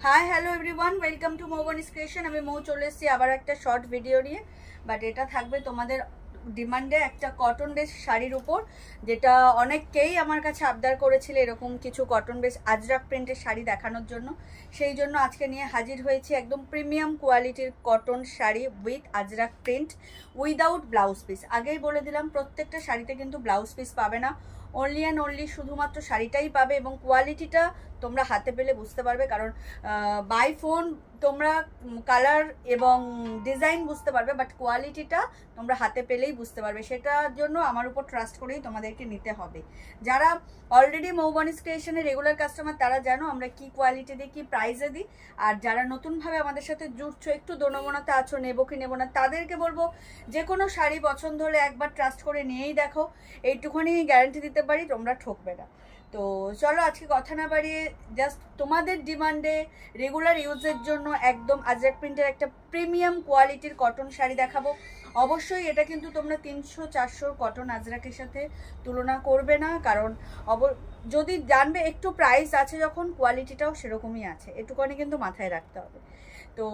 High hello everyone, welcome to Moubani's creation. আমি মৌ চলে এসেছি আবার একটা শর্ট ভিডিও নিয়ে। বাট এটা থাকবে তোমাদের ডিমান্ডে একটা কটন বেস শাড়ির উপর, যেটা অনেককেই আমার কাছে আবদার করেছিল এরকম কিছু কটন বেস আজরাক প্রিন্টের শাড়ি দেখানোর জন্য। সেই জন্য আজকে নিয়ে হাজির হয়েছি একদম প্রিমিয়াম কোয়ালিটির cotton sari with Ajrak print without blouse piece. আগেই বলে দিলাম প্রত্যেকটা শাড়িতে কিন্তু ব্লাউজ পিস পাবে না, অনলি অ্যান্ড অনলি শুধুমাত্র শাড়িটাই পাবে। এবং কোয়ালিটিটা তোমরা হাতে পেলে বুঝতে পারবে, কারণ বাই ফোন তোমরা কালার এবং ডিজাইন বুঝতে পারবে, বাট কোয়ালিটিটা তোমরা হাতে পেলেই বুঝতে পারবে। সেটার জন্য আমার উপর ট্রাস্ট করেই তোমাদেরকে নিতে হবে। যারা অলরেডি মৌবনিস ক্রিয়েশনের রেগুলার কাস্টমার তারা জানো আমরা কি কোয়ালিটি দিই, কি প্রাইসে দিই। আর যারা নতুনভাবে আমাদের সাথে জুড়ছো, একটু দোনমনাতে আছো নেবো কি নেবো না, তাদেরকে বলবো যে কোনো শাড়ি পছন্দ হলে একবার ট্রাস্ট করে নিয়েই দেখো, এইটুখানি গ্যারান্টি দিতে পারি তোমরা ঠকবে না। তো চলো আজকে কথা না বাড়িয়ে জাস্ট তোমাদের ডিমান্ডে রেগুলার ইউজের জন্য একদম আজরাক প্রিন্টের একটা প্রিমিয়াম কোয়ালিটির কটন শাড়ি দেখাবো। অবশ্যই এটা কিন্তু তোমরা 300-400 কটন আজরাকের সাথে তুলনা করবে না, কারণ যদি জানবে একটু প্রাইস আছে যখন, কোয়ালিটিটাও সেরকমই আছে, এটুকুনি কিন্তু মাথায় রাখতে হবে। তো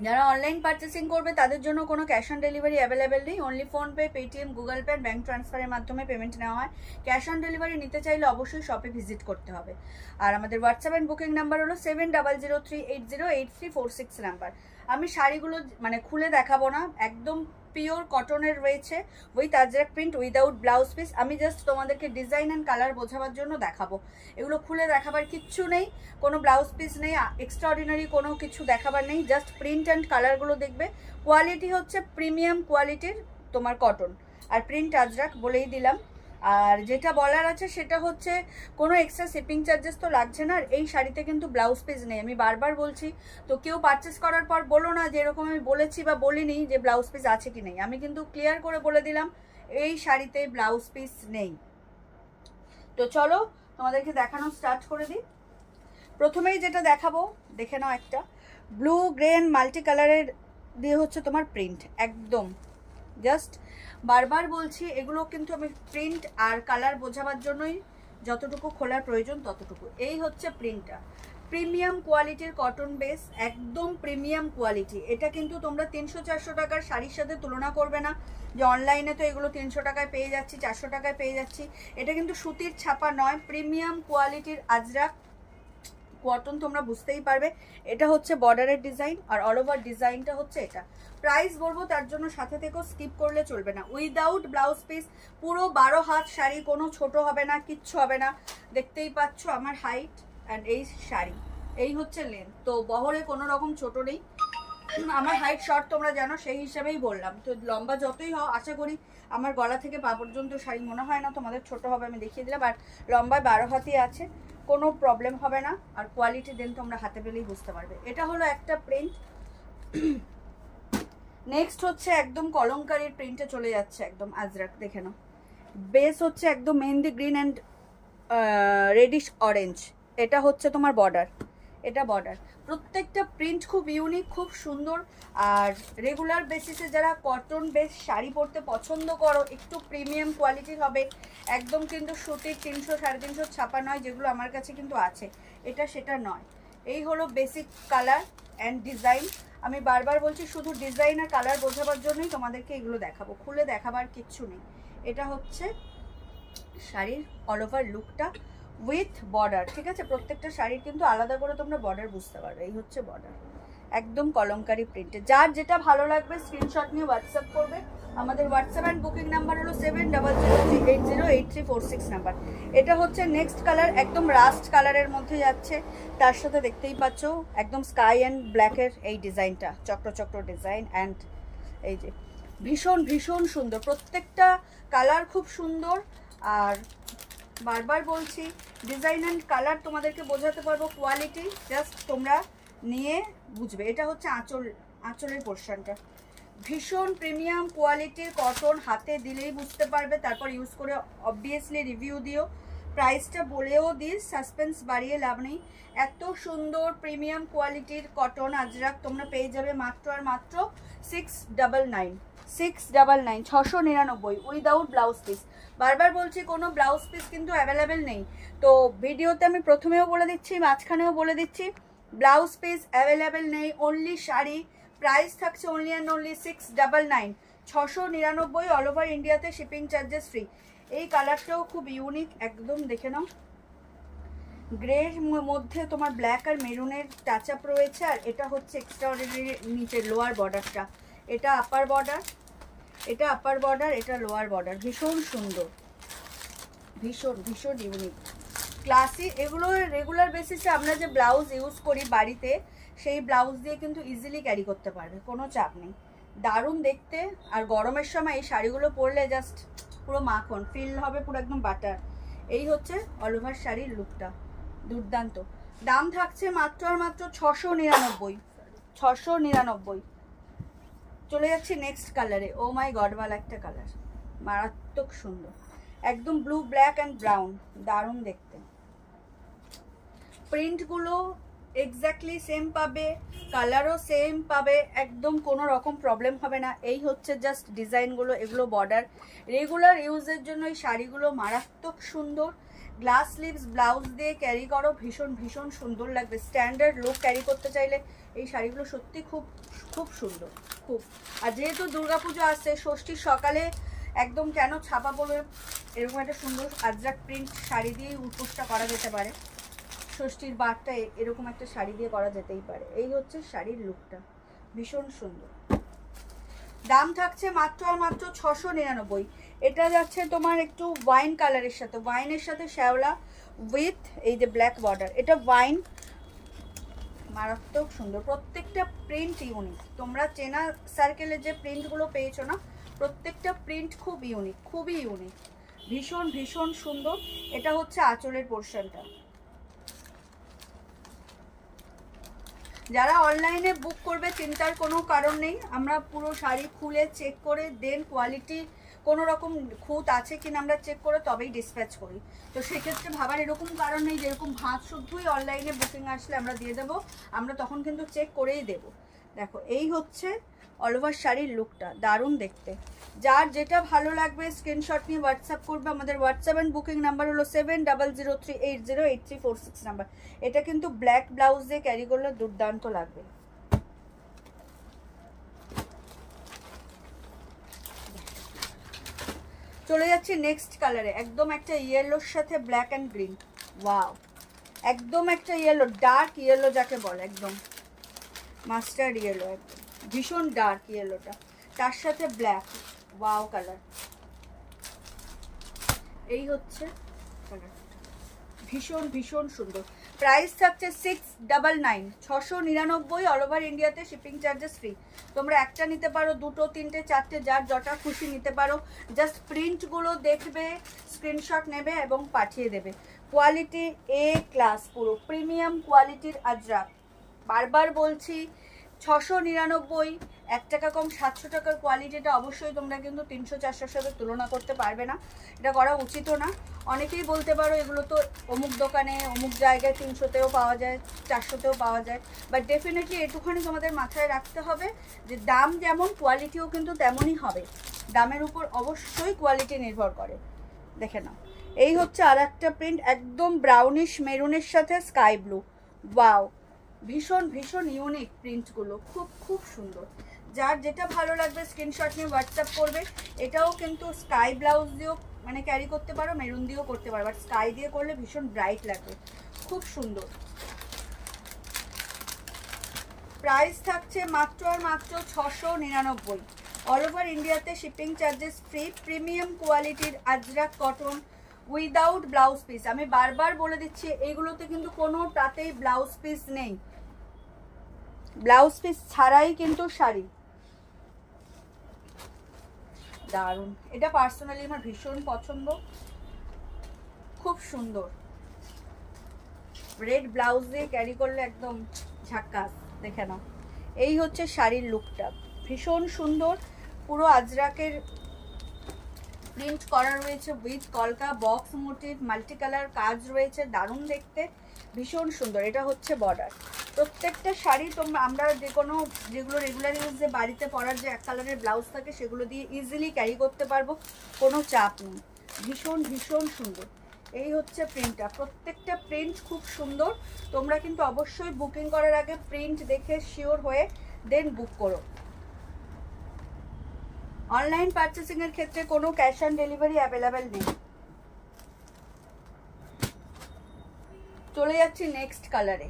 যারা অনলাইন পারচেসিং করবে তাদের জন্য কোনো ক্যাশ অন ডেলিভারি অ্যাভেলেবেল নেই, only PhonePe, Paytm, Google pay, bank ট্রান্সফারের মাধ্যমে পেমেন্ট নেওয়া হয়। ক্যাশ অন ডেলিভারি নিতে চাইলে অবশ্যই শপে ভিজিট করতে হবে। আর আমাদের হোয়াটসঅ্যাপ অ্যান্ড বুকিং নাম্বার হলো 7003808346 নাম্বার। আমি শাড়িগুলো মানে খুলে দেখাবো না, একদম পিওর কটনের রয়েছে with Ajrak print without blouse piece. আমি জাস্ট তোমাদেরকে ডিজাইন অ্যান্ড কালার বোঝাবার জন্য দেখাবো। এগুলো খুলে দেখাবার কিচ্ছু নেই, কোনো ব্লাউজ পিস নেই, এক্সট্রাঅর্ডিনারি কোনো কিছু দেখাবার নেই, জাস্ট প্রিন্ট অ্যান্ড কালারগুলো দেখবে। কোয়ালিটি হচ্ছে প্রিমিয়াম কোয়ালিটির তোমার কটন, আর প্রিন্ট আজরাক বলেই দিলাম। আর যেটা বলার আছে সেটা হচ্ছে কোনো এক্সট্রা শিপিং চার্জেস তো লাগছে না। আর এই শাড়িতে কিন্তু ব্লাউজ পিস নেই, আমি বারবার বলছি। তো কেউ পারচেস করার পর বলো না যে এরকম আমি বলেছি বা বলিনি যে ব্লাউজ পিস আছে কি নেই। আমি কিন্তু ক্লিয়ার করে বলে দিলাম এই শাড়িতে ব্লাউজ পিস নেই। তো চলো তোমাদেরকে দেখানো স্টার্ট করে দিই। প্রথমেই যেটা দেখাবো দেখে নাও, একটা ব্লু গ্রে অ্যান্ড মাল্টি কালারের দিয়ে হচ্ছে তোমার প্রিন্ট, একদম জাস্ট বারবার বলছি এগুলো কিন্তু আমি প্রিন্ট আর কালার বোঝাবার জন্যই যতটুকু খোলার প্রয়োজন ততটুকু। এই হচ্ছে প্রিন্টটা, প্রিমিয়াম কোয়ালিটির কটন বেস, একদম প্রিমিয়াম কোয়ালিটি। এটা কিন্তু তোমরা 300-400 টাকার শাড়ির সাথে তুলনা করবে না, যে অনলাইনে তো এগুলো 300 টাকায় পেয়ে যাচ্ছি, 400 টাকায় পেয়ে যাচ্ছি। এটা কিন্তু সুতির ছাপা নয়, প্রিমিয়াম কোয়ালিটির আজরাক কটন, তোমরা বুঝতেই পারবে। এটা হচ্ছে বর্ডারের ডিজাইন আর অল ওভার ডিজাইনটা হচ্ছে এটা। প্রাইস বলবো তার জন্য সাথে থেকেও স্কিপ করলে চলবে না। উইদাউট ব্লাউজ পিস, পুরো 12 হাত শাড়ি, কোনো ছোট হবে না, কিচ্ছু হবে না। দেখতেই পাচ্ছ আমার হাইট অ্যান্ড এই শাড়ি, এই হচ্ছে লেন্থ, তো বহরে কোনো রকম ছোট নেই। আমার হাইট শর্ট তোমরা জানো, সেই হিসাবেই বললাম। তো লম্বা যতই হও, আশা করি আমার গলা থেকে পা পর্যন্ত শাড়ি মনে হয় না তোমাদের ছোট হবে, আমি দেখিয়ে দিলাম। আর লম্বায় 12 হাতই আছে, কোনো প্রবলেম হবে না। আর কোয়ালিটি দেন তোমরা হাতে পেলেই বুঝতে পারবে। এটা হলো একটা প্রিন্ট। নেক্সট হচ্ছে একদম কলমকারীর প্রিন্টে চলে যাচ্ছে, একদম আজরাক, দেখে নাও। বেস হচ্ছে একদম mehendi green and reddish orange. এটা হচ্ছে তোমার বর্ডার, এটা বর্ডার। প্রত্যেকটা প্রিন্ট খুব ইউনিক, খুব সুন্দর। আর রেগুলার বেসিসে যারা কটন বেস শাড়ি পরতে পছন্দ করো, একটু প্রিমিয়াম কোয়ালিটির হবে, একদম কিন্তু সুতির 300-350 ছাপা নয়, যেগুলো আমার কাছে কিন্তু আছে, এটা সেটা নয়। এই হলো বেসিক কালার অ্যান্ড ডিজাইন। আমি বারবার বলছি শুধু ডিজাইন আর কালার বোঝাবার জন্যই তোমাদেরকে এগুলো দেখাবো, খুলে দেখাবার কিচ্ছু নেই। এটা হচ্ছে শাড়ির অল ওভার লুকটা উইথ বর্ডার, ঠিক আছে। প্রত্যেকটা শাড়ির কিন্তু আলাদা করে তোমরা বর্ডার বুঝতে পারবে। এই হচ্ছে বর্ডার, একদম কলমকারি প্রিন্টে। যার যেটা ভালো লাগবে স্ক্রিনশট নিয়ে হোয়াটসঅ্যাপ করবে। আমাদের হোয়াটসঅ্যাপ অ্যান্ড বুকিং নাম্বার হলো 7003808346 নাম্বার। এটা হচ্ছে নেক্সট কালার, একদম রাস্ট কালারের মধ্যে যাচ্ছে। তার সাথে দেখতেই পাচ্ছ একদম স্কাই অ্যান্ড ব্ল্যাকের এই ডিজাইনটা, চক্র চক্র ডিজাইন। অ্যান্ড এই যে ভীষণ ভীষণ সুন্দর, প্রত্যেকটা কালার খুব সুন্দর। আর বারবার বলছি ডিজাইন অ্যান্ড কালার তোমাদেরকে বোঝাতে পারবো, কোয়ালিটি জাস্ট তোমরা নিয়ে বুঝবে। এটা হচ্ছে আঁচলের পোর্শনটা, ভীষণ প্রিমিয়াম কোয়ালিটির কটন, হাতে দিলেই বুঝতে পারবে, তারপর ইউজ করে অবভিয়াসলি রিভিউ দিও। প্রাইসটা বলেও দিস, সাসপেন্স বাড়িয়ে লাভ নেই। এত সুন্দর প্রিমিয়াম কোয়ালিটির কটন আজরাক তোমরা পেয়ে যাবে মাত্র আর মাত্র 699 699 উইদাউট ব্লাউজ পিস। বারবার বলছি কোনো ব্লাউজ পিস কিন্তু অ্যাভেলেবেল নেই। তো ভিডিওতে আমি প্রথমেও বলে দিচ্ছি, মাঝখানেও বলে দিচ্ছি, ব্লাউজ পিস অ্যাভেলেবেল নেই, অনলি শাড়ি। প্রাইস থাকছে only and only 699, 699, all over ইন্ডিয়াতে শিপিং চার্জেস ফ্রি। এই কালারটাও খুব ইউনিক, একদম দেখে নাও। গ্রের মধ্যে তোমার ব্ল্যাক আর মেরুনের টাচ আপ রয়েছে, আর এটা হচ্ছে এক্সট্রাঅর্ডিনারি নিচের লোয়ার বর্ডারটা। এটা আপার বর্ডার, এটা আপার বর্ডার, এটা লোয়ার বর্ডার। ভীষণ সুন্দর, ভীষণ ভীষণ ইউনিক, ক্লাসি। এগুলো রেগুলার বেসিসে আমরা যে ব্লাউজ ইউজ করি বাড়িতে, সেই ব্লাউজ দিয়ে কিন্তু ইজিলি ক্যারি করতে পারবে, কোনো চাপ নেই। দারুণ দেখতে, আর গরমের সময় এই শাড়িগুলো পরলে জাস্ট পুরো মাখন ফিল হবে, পুরো একদম বাটার। এই হচ্ছে অল ওভার শাড়ির লুকটা, দুর্দান্ত। দাম থাকছে মাত্র আর মাত্র 699, 699। চলে যাচ্ছি নেক্সট কালারে। ও মাই গড, ওয়ালা একটা কালার, মারাত্মক সুন্দর, একদম ব্লু ব্ল্যাক অ্যান্ড ব্রাউন, দারুণ দেখতে। প্রিন্টগুলো এক্স্যাক্টলি সেম পাবে, কালারও সেম পাবে, একদম কোনো রকম প্রবলেম হবে না। এই হচ্ছে জাস্ট ডিজাইনগুলো, এগুলো বর্ডার। রেগুলার ইউজের জন্য এই শাড়িগুলো মারাত্মক সুন্দর। গ্লাস স্লিভস ব্লাউজ দিয়ে ক্যারি করো, ভীষণ ভীষণ সুন্দর লাগবে। স্ট্যান্ডার্ড লুক ক্যারি করতে চাইলে এই শাড়িগুলো সত্যি খুব খুব সুন্দর, খুব। আর যেহেতু দুর্গাপুজো আসছে, ষষ্ঠীর সকালে একদম কেন ছাপা পড়বে, এরকম একটা সুন্দর আজরাক প্রিন্ট শাড়ি দিয়েই উপোসটা করা যেতে পারে। ষষ্ঠীর বারটা এরকম একটা শাড়ি দিয়ে করা যেতেই পারে। এই হচ্ছে শাড়ির লুকটা, ভীষণ সুন্দর। দাম থাকছে মাত্র আর মাত্র 699। এটা যাচ্ছে তোমার একটু ওয়াইন কালারের সাথে, ওয়াইনের সাথে শ্যাওলা উইথ এই যে ব্ল্যাক বর্ডার। এটা ওয়াইন, মারাত্মক সুন্দর। প্রত্যেকটা প্রিন্ট ইউনিক। তোমরা চেনা সার্কেলের যে প্রিন্টগুলো পেয়েছো না, প্রত্যেকটা প্রিন্ট খুব ইউনিক, খুবই ইউনিক, ভীষণ ভীষণ সুন্দর। এটা হচ্ছে আঁচলের পোর্শনটা। যারা অনলাইনে বুক করবে চিন্তার কোনো কারণ নেই, আমরা পুরো শাড়ি খুলে চেক করে দেন কোয়ালিটি কোনো রকম খুঁত আছে কিনা আমরা চেক করে তবেই ডিসপ্যাচ করি। তো সেক্ষেত্রে ভাবার এরকম কারণ নেই যেরকম ভাত শুদ্ধই অনলাইনে বুকিং আসলে আমরা দিয়ে দেবো, আমরা তখন কিন্তু চেক করেই দেব। দেখো এই হচ্ছে অল ওভার শাড়ির লুকটা, দারুণ দেখতে। যার যেটা ভালো লাগবে স্ক্রিনশট নিয়ে হোয়াটসঅ্যাপ করবে। আমাদের হোয়াটসঅ্যাপ অ্যান্ড বুকিং নাম্বার হলো 7003808346 নাম্বার। এটা কিন্তু ব্ল্যাক ব্লাউজ দিয়ে ক্যারি করলে দুর্দান্ত লাগবে। চলে যাচ্ছি নেক্সট কালারে, একদম একটা ইয়েলোর সাথে ব্ল্যাক অ্যান্ড গ্রিন। ওয়াও, একদম একটা ইয়েলো, ডার্ক ইয়েলো যাকে বলে, একদম মাস্টার্ড ইয়েলো, একদম ভীষণ ডার্ক ইয়েলোটা, তার সাথে ব্ল্যাক। ওয়াও কালার, এই হচ্ছে কালার, ভীষণ ভীষণ সুন্দর। প্রাইস থাকছে 699, 699, অল ওভার ইন্ডিয়াতে শিপিং চার্জেস ফ্রি। তোমরা একটা নিতে পারো, দুটো, তিনটে, চারটে, যার যটা খুশি নিতে পারো। জাস্ট প্রিন্টগুলো দেখবে, স্ক্রিনশট নেবে এবং পাঠিয়ে দেবে। কোয়ালিটি এ ক্লাস, পুরো প্রিমিয়াম কোয়ালিটির আজরাক। বারবার বলছি 699, 1 টাকা কম, 700 টাকার কোয়ালিটিটা অবশ্যই তোমরা কিন্তু 300-400 সাথে তুলনা করতে পারবে না, এটা করা উচিতও না। অনেকেই বলতে পারো এগুলো তো অমুক দোকানে অমুক জায়গায় 300তেও পাওয়া যায়, 400তেও পাওয়া যায়, বাট ডেফিনেটলি এটুখানি তোমাদের মাথায় রাখতে হবে যে দাম যেমন, কোয়ালিটিও কিন্তু তেমনই হবে। দামের উপর অবশ্যই কোয়ালিটি নির্ভর করে। দেখে নাও, এই হচ্ছে আর একটা প্রিন্ট, একদম ব্রাউনিশ মেরুনের সাথে স্কাই ব্লু। ওয়াও, ভীষণ ভীষণ ইউনিক প্রিন্টগুলো, খুব খুব সুন্দর। যার যেটা ভালো লাগবে স্ক্রিনশট নিয়ে হোয়াটসঅ্যাপ করবে। এটাও কিন্তু স্কাই ব্লাউজ দিয়েও মানে ক্যারি করতে পারো, মেরুন দিয়েও করতে পারো, বাট স্কাই দিয়ে করলে ভীষণ ব্রাইট লাগবে, খুব সুন্দর। প্রাইস থাকছে মাত্র আর মাত্র 699, অল ওভার ইন্ডিয়াতে শিপিং চার্জেস ফ্রি। প্রিমিয়াম কোয়ালিটির Ajrak cotton without blouse piece. আমি বারবার বলে দিচ্ছি এইগুলোতে কিন্তু কোনোটাতেই ব্লাউজ পিস নেই, ব্লাউজ পিস ছাড়াই কিন্তু শাড়ি। দারুণ, এটা পার্সোনালি আমার ভীষণ পছন্দ, খুব সুন্দর। রেড ব্লাউজ দিয়ে ক্যারি করলে একদম ঝাক্কাস। দেখে নাও, এই হচ্ছে শাড়ির লুকটা, ভীষণ সুন্দর। পুরো আজরাকের প্রিন্ট করা রয়েছে উইথ কলকা বক্স মোটিভ, মাল্টি কালার কাজ রয়েছে, দারুণ দেখতে, ভীষণ সুন্দর। এটা হচ্ছে বর্ডার। প্রত্যেকটা শাড়ি তোমরা আমরা যে কোনো যেগুলো রেগুলার ইউজে বাড়িতে পরার যে এক কালারের ব্লাউজ থাকে সেগুলো দিয়ে ইজিলি ক্যারি করতে পারবো, কোনো চাপ নেই, ভীষণ ভীষণ সুন্দর। এই হচ্ছে প্রিন্টটা, প্রত্যেকটা প্রিন্ট খুব সুন্দর। তোমরা কিন্তু অবশ্যই বুকিং করার আগে প্রিন্ট দেখে শিওর হয়ে দেন বুক করো। অনলাইন পারচেসিং এর ক্ষেত্রে কোনো ক্যাশ অন ডেলিভারি অ্যাভেলেবেল নেই। চলে যাচ্ছি নেক্সট কালারে,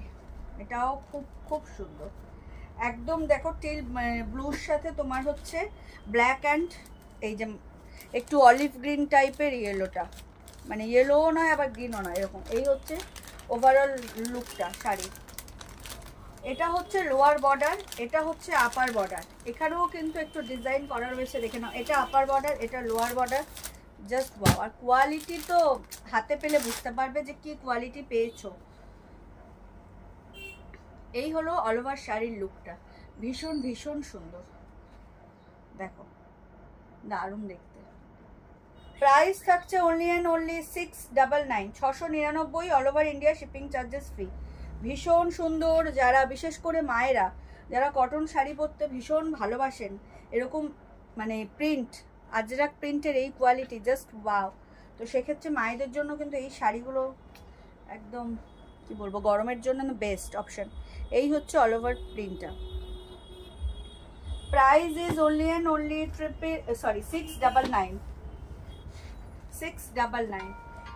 এটাও খুব খুব সুন্দর একদম। দেখো টিল ব্লুর সাথে তোমার হচ্ছে ব্ল্যাক অ্যান্ড এই যে একটু অলিভ গ্রিন টাইপের ইয়েলোটা, মানে ইয়েলোও নয় আবার গ্রিনও নয়, এরকম। এই হচ্ছে ওভারঅল লুকটা শাড়ি। এটা হচ্ছে লোয়ার বর্ডার, এটা হচ্ছে আপার বর্ডার। এখানেও কিন্তু একটু ডিজাইন করার রয়েছে, দেখে নাও। এটা আপার বর্ডার, এটা লোয়ার বর্ডার। Just wow. আর কোয়ালিটি তো হাতে পেলে বুঝতে পারবে যে কি কোয়ালিটি পেয়েছো। এই হলো অল ওভার শাড়ির লুকটা, ভীষণ ভীষণ সুন্দর। দেখো দারুণ দেখতে। প্রাইস থাকছে only and only 699, 699, all over India, shipping charges free. ভীষণ সুন্দর। যারা বিশেষ করে মায়েরা যারা কটন শাড়ি পরতে ভীষণ ভালোবাসেন, এরকম মানে প্রিন্ট, আজরাক প্রিন্টের এই কোয়ালিটি জাস্ট ওয়াও। তো সেক্ষেত্রে মায়েদের জন্য কিন্তু এই শাড়িগুলো একদম কি বলবো, গরমের জন্য বেস্ট অপশন। এই হচ্ছে অল ওভার প্রিন্টটা। Price is only and only 699, 699।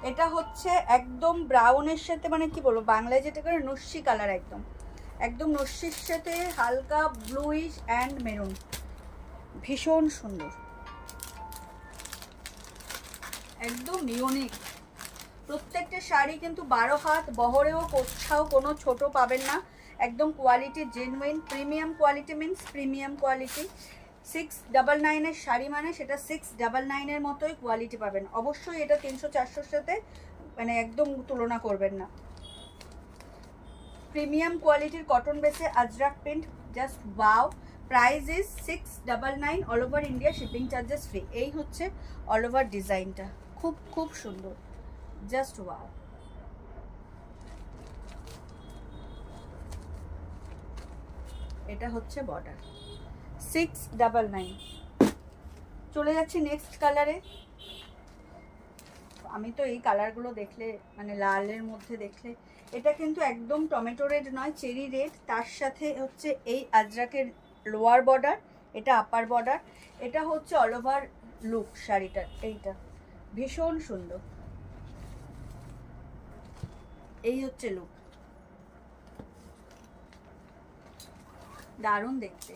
এটা হচ্ছে একদম ব্রাউনের সাথে, মানে কি বলবো বাংলায় যেটা করে নস্যি কালার, একদম একদম নস্যির সাথে হালকা ব্লুইশ অ্যান্ড মেরুন, ভীষণ সুন্দর, একদম ইউনিক। প্রত্যেকটা শাড়ি কিন্তু 12 হাত বহরেও কোথাও কোনো ছোট পাবেন না, একদম quality genuine. Premium quality means premium quality. 699 এর শাড়ি মানে সেটা 699 এর মতোই কোয়ালিটি পাবেন। অবশ্যই এটা 300-400-র সাথে মানে একদম তুলনা করবেন না। প্রিমিয়াম কোয়ালিটির কটন বেসে Ajrak print, just wow. Price is 699, all over India, shipping charges free. এই হচ্ছে অল ওভার ডিজাইনটা, খুব খুব সুন্দর, জাস্ট ওয়াও। এটা হচ্ছে বর্ডার, 699। চলে যাচ্ছি নেক্সট কালারে। আমি তো এই কালারগুলো দেখলে মানে লালের মধ্যে দেখলে, এটা কিন্তু একদম টমেটো রেড নয়, চেরি রেড। তার সাথে হচ্ছে এই আজরাকের লোয়ার বর্ডার, এটা আপার বর্ডার। এটা হচ্ছে অল ওভার লুক শাড়িটার, এইটা ভীষণ সুন্দর। এই হচ্ছে লুক, দারুণ দেখতে।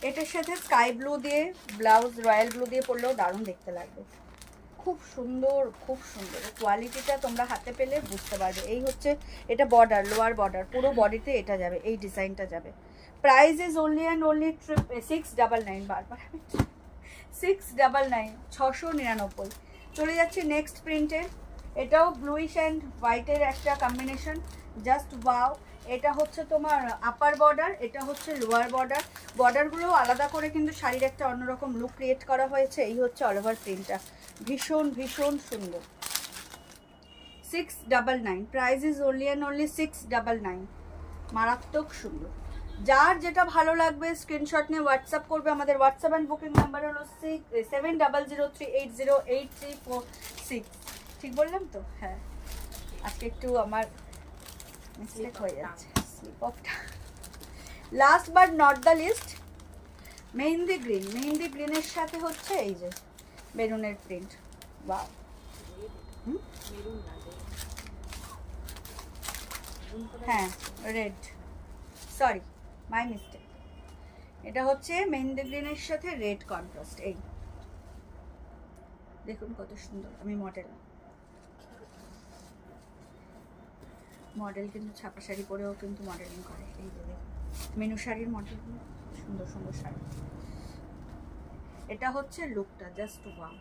এটার সাথে স্কাই ব্লু দিয়ে ব্লাউজ, রয়্যাল ব্লু দিয়ে পরলেও দারুণ দেখতে লাগবে। খুব সুন্দর, খুব সুন্দর। কোয়ালিটিটা তোমরা হাতে পেলে বুঝতে পারবে। এই হচ্ছে এটা বর্ডার, লোয়ার বর্ডার, পুরো বডিতে এটা যাবে, এই ডিজাইনটা যাবে। Price is only and only 699, বারবার 699, 699। চলে যাচ্ছি নেক্সট প্রিন্টে। এটাও ব্লুইশ অ্যান্ড হোয়াইটের একটা কম্বিনেশন, জাস্ট ওয়াও। এটা হচ্ছে তোমার আপার বর্ডার, এটা হচ্ছে লোয়ার বর্ডার। বর্ডারগুলো আলাদা করে কিন্তু শাড়ির একটা অন্যরকম লুক ক্রিয়েট করা হয়েছে। এই হচ্ছে অল ওভার প্রিন্টটা, ভীষণ ভীষণ সুন্দর। 699, price is only and only 699, মারাত্মক সুন্দর। যার যেটা ভালো লাগবে স্ক্রিনশট নিয়ে হোয়াটসঅ্যাপ করবে। আমাদের হোয়াটসঅ্যাপ অ্যান্ড বুকিং নাম্বার হলো 7003808346। ঠিক বললাম তো? হ্যাঁ, আজকে একটু আমার মিস্টেক হয়ে যাচ্ছে, স্লিপ অফটা। Last but not the least, mehendi green. Mehendi গ্রিনের সাথে হচ্ছে এই যে বেরুনের প্রিন্ট, ওয়াও। হ্যাঁ রেড, সরি মাই মিস্টেক। এটা হচ্ছে মেহেন্দি গ্রিনের সাথে রেড কন্ট্রাস্ট। এই দেখুন কত সুন্দর। আমি মডেল কিন্তু ছাপা শাড়ি পরেও কিন্তু মডেলিং করে। এই যে দেখুন মেনু শাড়ির মডেলগুলো, সুন্দর সুন্দর শাড়ি। এটা হচ্ছে লুকটা, জাস্ট ওয়াও,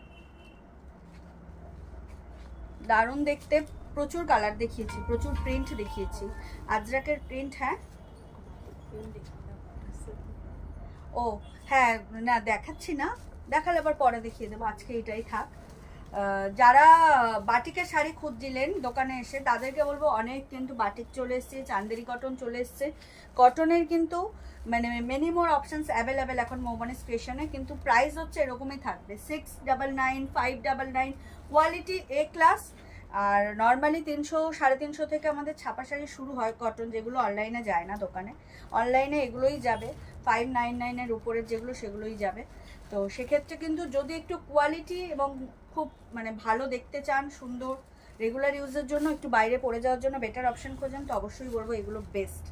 দারুণ দেখতে। প্রচুর কালার দেখিয়েছি, প্রচুর প্রিন্ট দেখিয়েছি, আজরাকের প্রিন্ট। হ্যাঁ ও হ্যাঁ, না দেখাচ্ছি না, দেখালে আবার পরে দেখিয়ে দেবো, আজকে এটাই থাক। যারা বাটিকের শাড়ি খুঁজছিলেন দোকানে এসে তাদেরকে বলবো অনেক কিন্তু বাটিক চলে এসছে, চান্দেরি কটন চলে এসছে। কটনের কিন্তু মানে মেনি মোর অপশনস অ্যাভেলেবেল এখন মৌবনিস ক্রিয়েশনে, কিন্তু প্রাইস হচ্ছে এরকমই থাকবে 699, 599, কোয়ালিটি এ ক্লাস। আর নর্মালি 300, 350 থেকে আমাদের ছাপা শাড়ি শুরু হয় কটন, যেগুলো অনলাইনে যায় না দোকানে, অনলাইনে এগুলোই যাবে 599-এর উপরের যেগুলো সেগুলোই যাবে। তো সেক্ষেত্রে কিন্তু যদি একটু কোয়ালিটি এবং খুব মানে ভালো দেখতে চান, সুন্দর রেগুলার ইউজের জন্য, একটু বাইরে পরে যাওয়ার জন্য বেটার অপশন খোঁজেন, তো অবশ্যই বলবো এগুলো বেস্ট।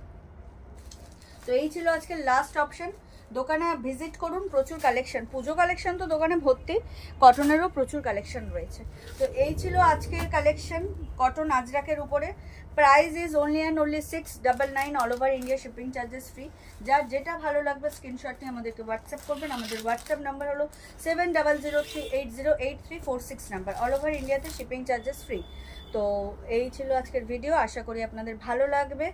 তো এই ছিল আজকের লাস্ট অপশন। দোকানে ভিজিট করুন, প্রচুর কালেকশন, পুজো কালেকশন তো দোকানে ভর্তি, কটনেরও প্রচুর কালেকশন রয়েছে। তো এই ছিল আজকের কালেকশন কটন আজরাকের উপরে। Price is only and only 699, all over India shipping charges free. যার যেটা ভালো লাগবে স্ক্রিনশট নিয়ে আমাদেরকে হোয়াটসঅ্যাপ করবেন। আমাদের হোয়াটসঅ্যাপ নাম্বার হলো 7003808346 নাম্বার, অল ওভার ইন্ডিয়াতে শিপিং চার্জেস ফ্রি। তো এই ছিল আজকের ভিডিও, আশা করি আপনাদের ভালো লাগবে।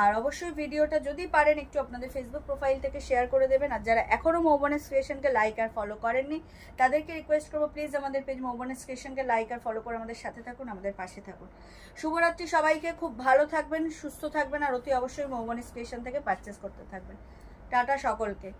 আর অবশ্যই ভিডিওটা যদি পারেন একটু আপনাদের ফেসবুক প্রোফাইল থেকে শেয়ার করে দেবেন। আর যারা এখনও মৌবনিস ক্রিয়েশনকে লাইক আর ফলো করেননি তাদেরকে রিকোয়েস্ট করবো প্লিজ আমাদের পেজ মৌবনিস ক্রিয়েশনকে লাইক আর ফলো করে আমাদের সাথে থাকুন, আমাদের পাশে থাকুন। শুভরাত্রি সবাইকে, খুব ভালো থাকবেন, সুস্থ থাকবেন, আর অতি অবশ্যই মৌবনিস ক্রিয়েশন থেকে পারচেস করতে থাকবেন। টাটা সকলকে।